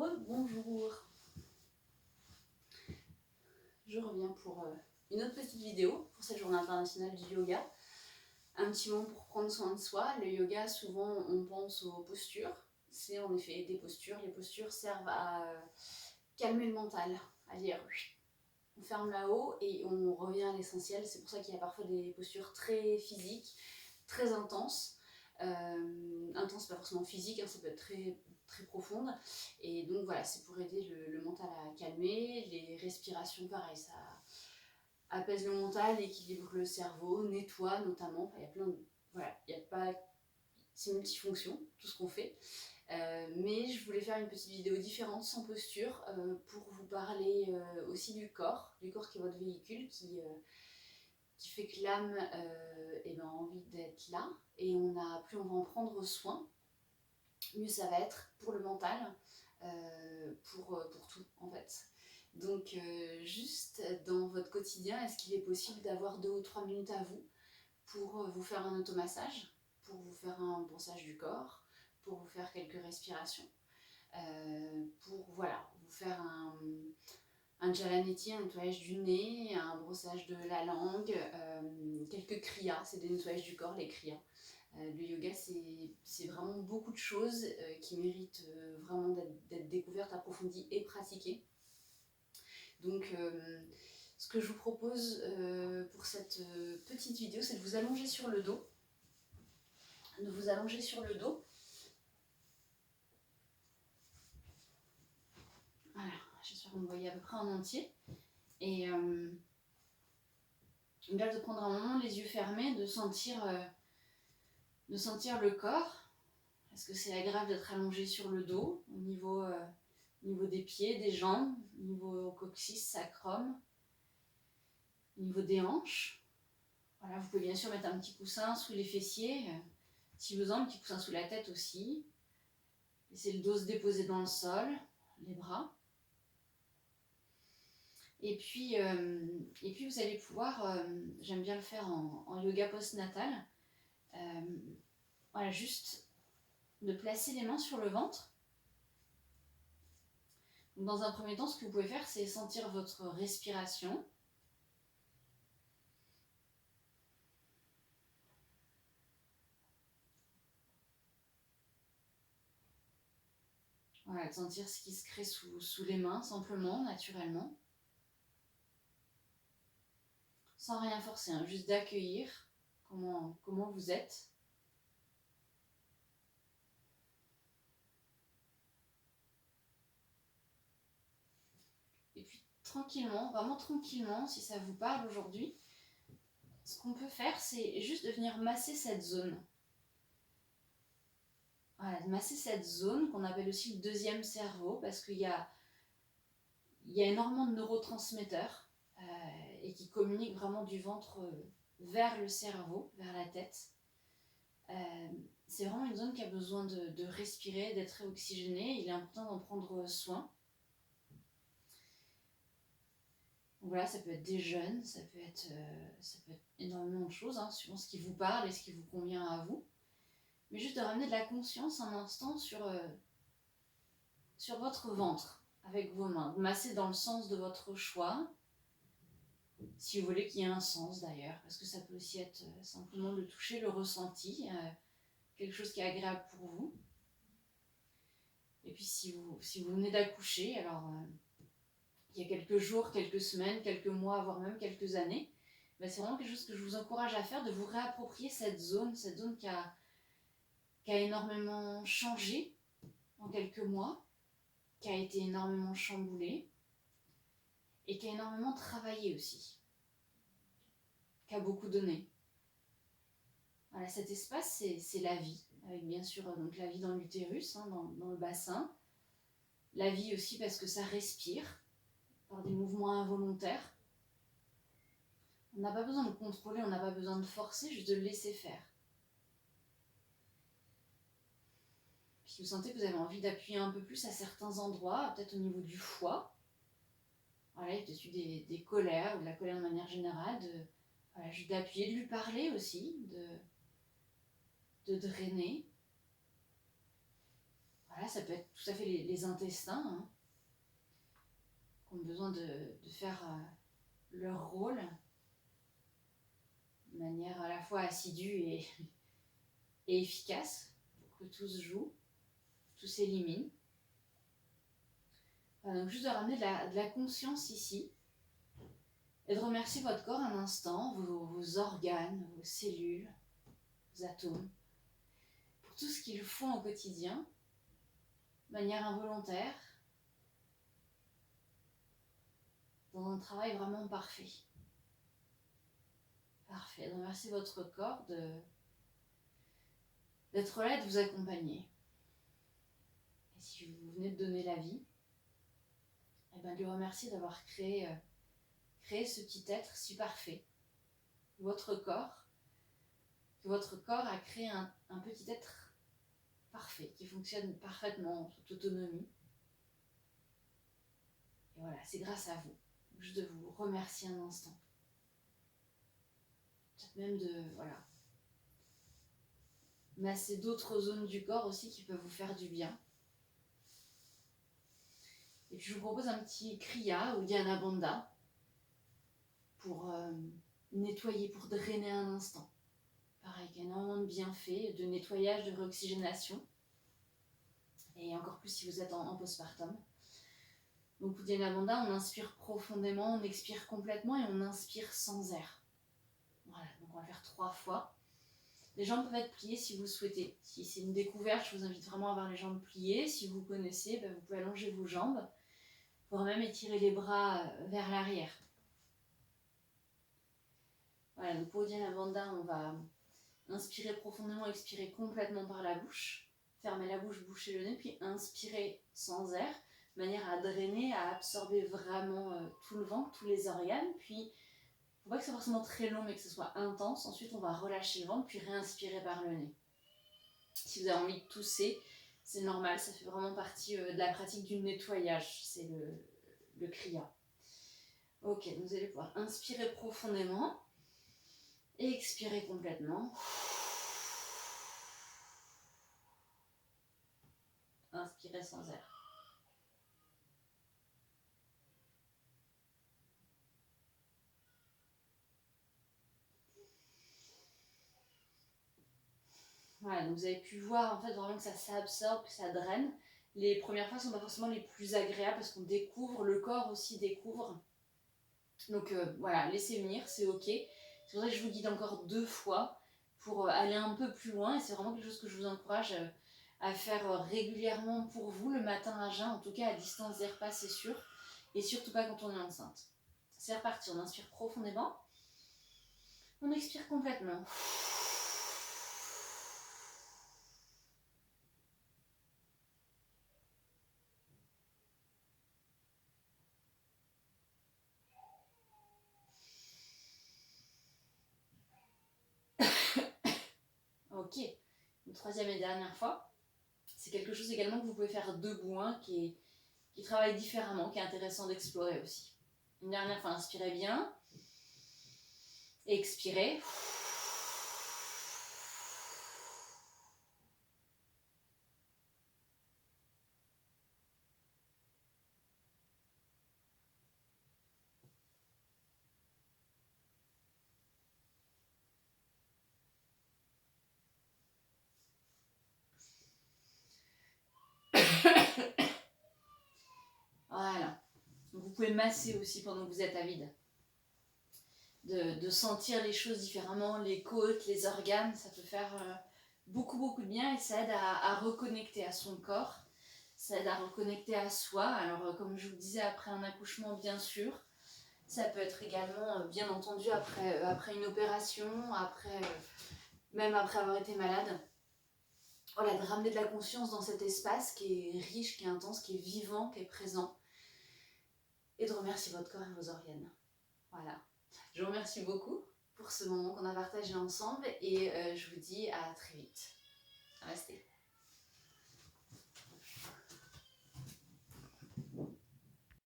Rebonjour. Je reviens pour une autre petite vidéo pour cette journée internationale du yoga. Un petit mot pour prendre soin de soi. Le yoga, souvent on pense aux postures. C'est en effet des postures. Les postures servent à calmer le mental, à dire on ferme là-haut et on revient à l'essentiel. C'est pour ça qu'il y a parfois des postures très physiques, très intenses. Intense, pas forcément physique, hein, ça peut être très profonde. Et donc voilà, c'est pour aider le mental à calmer. Les respirations, pareil, ça apaise le mental, équilibre le cerveau, nettoie notamment. Il y a plein de... Voilà, il n'y a pas... C'est multifonction, tout ce qu'on fait. Mais je voulais faire une petite vidéo différente, sans posture, pour vous parler aussi du corps qui est votre véhicule, qui fait que l'âme a envie d'être là. Et plus on va en prendre soin, mieux ça va être pour le mental, pour tout en fait. Donc juste dans votre quotidien, est-ce qu'il est possible d'avoir 2 ou 3 minutes à vous pour vous faire un automassage, pour vous faire un brossage du corps, pour vous faire quelques respirations, pour voilà, vous faire un jalaneti, un nettoyage du nez, un brossage de la langue, quelques kriyas, c'est des nettoyages du corps, les kriyas. Le yoga, c'est vraiment beaucoup de choses qui méritent vraiment d'être découvertes, approfondies et pratiquées. Donc, ce que je vous propose pour cette petite vidéo, c'est de vous allonger sur le dos. Voilà, j'espère que vous me voyez à peu près en entier. Et là, de prendre un moment, les yeux fermés, de sentir le corps. Est-ce que c'est agréable d'être allongé sur le dos, au niveau des pieds, des jambes, au niveau coccyx, sacrum, au niveau des hanches. Voilà, vous pouvez bien sûr mettre un petit coussin sous les fessiers, si besoin, un petit coussin sous la tête aussi. Laissez le dos se déposer dans le sol, les bras. Et puis vous allez pouvoir, j'aime bien le faire en yoga post-natal, voilà, juste de placer les mains sur le ventre. Donc, dans un premier temps, ce que vous pouvez faire, c'est sentir votre respiration. Voilà, de sentir ce qui se crée sous les mains, simplement, naturellement. Sans rien forcer, hein, juste d'accueillir comment vous êtes. Et puis tranquillement, vraiment tranquillement, si ça vous parle aujourd'hui, ce qu'on peut faire, c'est juste de venir masser cette zone. Voilà, de masser cette zone qu'on appelle aussi le deuxième cerveau, parce qu'il y a énormément de neurotransmetteurs et qui communiquent vraiment du ventre vers le cerveau, vers la tête. C'est vraiment une zone qui a besoin de respirer, d'être réoxygénée. Il est important d'en prendre soin. Donc voilà, ça peut être des jeûnes, ça peut être énormément de choses, hein, suivant ce qui vous parle et ce qui vous convient à vous. Mais juste de ramener de la conscience un instant sur votre ventre, avec vos mains. Vous massez dans le sens de votre choix, si vous voulez qu'il y ait un sens d'ailleurs, parce que ça peut aussi être simplement le toucher, le ressenti, quelque chose qui est agréable pour vous. Et puis si vous venez d'accoucher, alors il y a quelques jours, quelques semaines, quelques mois, voire même quelques années, ben c'est vraiment quelque chose que je vous encourage à faire, de vous réapproprier cette zone qui a énormément changé en quelques mois, qui a été énormément chamboulée et qui a énormément travaillé aussi, qui a beaucoup donné. Voilà, cet espace, c'est la vie, avec bien sûr donc la vie dans l'utérus, hein, dans le bassin. La vie aussi parce que ça respire par des mouvements involontaires. On n'a pas besoin de contrôler, on n'a pas besoin de forcer, juste de le laisser faire. Puis vous sentez que vous avez envie d'appuyer un peu plus à certains endroits, peut-être au niveau du foie. Voilà, il y a peut-être eu des colères, ou de la colère de manière générale, voilà, juste d'appuyer, de lui parler aussi, de drainer. Voilà, ça peut être tout à fait les intestins, hein, qui ont besoin de faire leur rôle de manière à la fois assidue et efficace, pour que tout se joue, tout s'élimine. Voilà, donc juste de ramener de la conscience ici, et de remercier votre corps un instant, vos organes, vos cellules, vos atomes, pour tout ce qu'ils font au quotidien, de manière involontaire, dans un travail vraiment parfait. Parfait. De remercier votre corps d'être là et de vous accompagner. Et si vous venez de donner la vie, eh bien, lui remercier d'avoir créé ce petit être si parfait. Votre corps, que votre corps a créé un petit être parfait, qui fonctionne parfaitement en toute autonomie. Et voilà, c'est grâce à vous. Juste de vous remercier un instant. Peut-être même de, voilà, masser d'autres zones du corps aussi qui peuvent vous faire du bien. Et puis je vous propose un petit Kriya ou Dhyana Bandha pour nettoyer, pour drainer un instant. Pareil, il y a énormément de bienfaits, de nettoyage, de réoxygénation. Et encore plus si vous êtes en postpartum. Donc Uddiyana Bandha, on inspire profondément, on expire complètement et on inspire sans air. Voilà, donc on va faire 3 fois. Les jambes peuvent être pliées si vous le souhaitez. Si c'est une découverte, je vous invite vraiment à avoir les jambes pliées. Si vous connaissez, vous pouvez allonger vos jambes. Vous pouvez même étirer les bras vers l'arrière. Voilà, donc pour Uddiyana Bandha, on va inspirer profondément, expirer complètement par la bouche. Fermer la bouche, boucher le nez, puis inspirer sans air, de manière à drainer, à absorber vraiment tout le ventre, tous les organes. Puis, il ne faut pas que ce soit forcément très long, mais que ce soit intense. Ensuite, on va relâcher le ventre, puis réinspirer par le nez. Si vous avez envie de tousser, c'est normal, ça fait vraiment partie de la pratique du nettoyage. C'est le Kriya. Ok, donc vous allez pouvoir inspirer profondément et expirer complètement. Inspirez sans air. Voilà, donc vous avez pu voir en fait vraiment que ça s'absorbe, que ça draine. Les premières fois ne sont pas forcément les plus agréables parce qu'on découvre, le corps aussi découvre. Donc voilà, laissez venir, c'est ok. C'est pour ça que je vous guide encore 2 fois pour aller un peu plus loin. Et c'est vraiment quelque chose que je vous encourage à faire régulièrement pour vous, le matin à jeun, en tout cas à distance des repas, c'est sûr. Et surtout pas quand on est enceinte. C'est reparti, on inspire profondément. On expire complètement. Ok, une troisième et dernière fois. C'est quelque chose également que vous pouvez faire debout, hein, qui travaille différemment, qui est intéressant d'explorer aussi. Une dernière fois, inspirez bien. Expirez. Voilà. Donc vous pouvez masser aussi pendant que vous êtes à vide. De sentir les choses différemment, les côtes, les organes, ça peut faire beaucoup de bien et ça aide à reconnecter à son corps, ça aide à reconnecter à soi. Alors comme je vous disais, après un accouchement bien sûr, ça peut être également bien entendu après une opération, même après avoir été malade. Voilà, de ramener de la conscience dans cet espace qui est riche, qui est intense, qui est vivant, qui est présent. Et de remercier votre corps et vos organes. Voilà. Je vous remercie beaucoup pour ce moment qu'on a partagé ensemble et je vous dis à très vite. Restez.